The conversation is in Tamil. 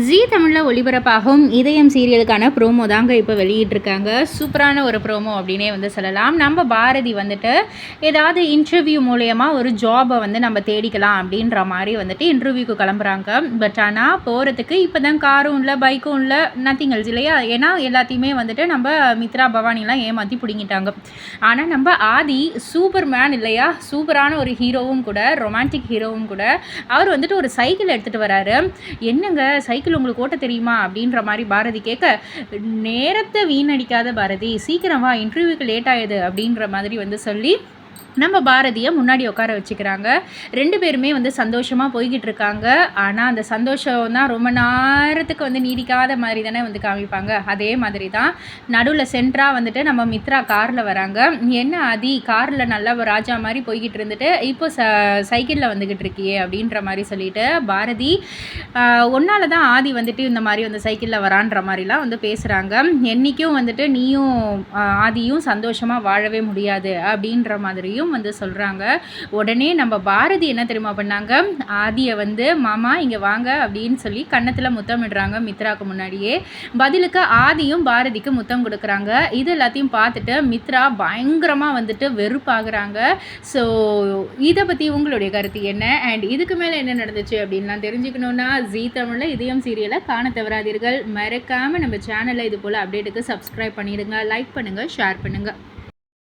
ஜீ தமிழில் ஒளிபரப்பாகும் இதயம் சீரியலுக்கான ப்ரோமோ தாங்க இப்போ வெளியிட்டிருக்காங்க. சூப்பரான ஒரு ப்ரோமோ அப்படின்னே வந்து சொல்லலாம். நம்ம பாரதி வந்துட்டு ஏதாவது இன்டர்வியூ மூலயமா ஒரு ஜாபை வந்து நம்ம தேடிக்கலாம் அப்படின்ற மாதிரி வந்துட்டு இன்டர்வியூக்கு கிளம்புறாங்க. பட் ஆனால் போகிறதுக்கு இப்போ தான் காரும் இல்லை, பைக்கும் இல்லை, நத்திங் எல்ஸ் இல்லையா. ஏன்னா எல்லாத்தையுமே வந்துட்டு நம்ம மித்ரா பவானிலாம் ஏமாற்றி பிடிங்கிட்டாங்க. ஆனால் நம்ம ஆதி சூப்பர் மேன் இல்லையா, சூப்பரான ஒரு ஹீரோவும் கூட, ரொமான்டிக் ஹீரோவும் கூட. அவர் வந்துட்டு ஒரு சைக்கிள் எடுத்துகிட்டு வராரு. என்னங்க சைக்கிள் உங்களுக்கு ஓட்ட தெரியுமா அப்படின்ற மாதிரி பாரதி கேட்க, நேரத்தை வீணடிக்காத பாரதி, சீக்கிரம் வா, இன்டர்வியூக்கு லேட் ஆகுது அப்படின்ற மாதிரி வந்து சொல்லி நம்ம பாரதியை முன்னாடி உட்கார வச்சுக்கிறாங்க. 2 பேருமே வந்து சந்தோஷமாக போய்கிட்டு இருக்காங்க. ஆனால் அந்த சந்தோஷம் தான் ரொம்ப நேரத்துக்கு வந்து நீடிக்காத மாதிரி தானே வந்து காமிப்பாங்க. அதே மாதிரி தான் நடுவில் சென்டராக வந்துட்டு நம்ம மித்ரா காரில் வராங்க. என்ன ஆதி, காரில் நல்லா ராஜா மாதிரி போய்கிட்டு இருந்துட்டு இப்போ சைக்கிளில் வந்துக்கிட்டு இருக்கியே அப்படின்ற மாதிரி சொல்லிட்டு பாரதி, ஒன்றால் தான் ஆதி வந்துட்டு இந்த மாதிரி வந்து சைக்கிளில் வரான்ற மாதிரிலாம் வந்து பேசுகிறாங்க. என்றைக்கும் வந்துட்டு நீயும் ஆதியும் சந்தோஷமாக வாழவே முடியாது அப்படின்ற மாதிரியும் வந்து சொல்கிறாங்க. உடனே நம்ம பாரதி என்ன தெரியுமா பண்ணாங்க, ஆதியை வந்து மாமா இங்கே வாங்க அப்படின்னு சொல்லி கன்னத்தில் முத்தமிடுறாங்க மித்ராவுக்கு முன்னாடியே. பதிலுக்கு ஆதியும் பாரதிக்கு முத்தம் கொடுக்குறாங்க. இது எல்லாத்தையும் பார்த்துட்டு மித்ரா பயங்கரமாக வந்துட்டு வெறுப்பாகிறாங்க. ஸோ இதை பற்றி உங்களுடைய கருத்து என்ன, அண்ட் இதுக்கு மேலே என்ன நடந்துச்சு அப்படின்லாம் தெரிஞ்சுக்கணுன்னா ஜீ தமிழில் இதயம் சீரியலை காண தவறாதீர்கள். மறக்காமல் நம்ம சேனலை இது போல் அப்டேட்டுக்கு சப்ஸ்கிரைப் பண்ணிடுங்க, லைக் பண்ணுங்கள், ஷேர் பண்ணுங்கள்.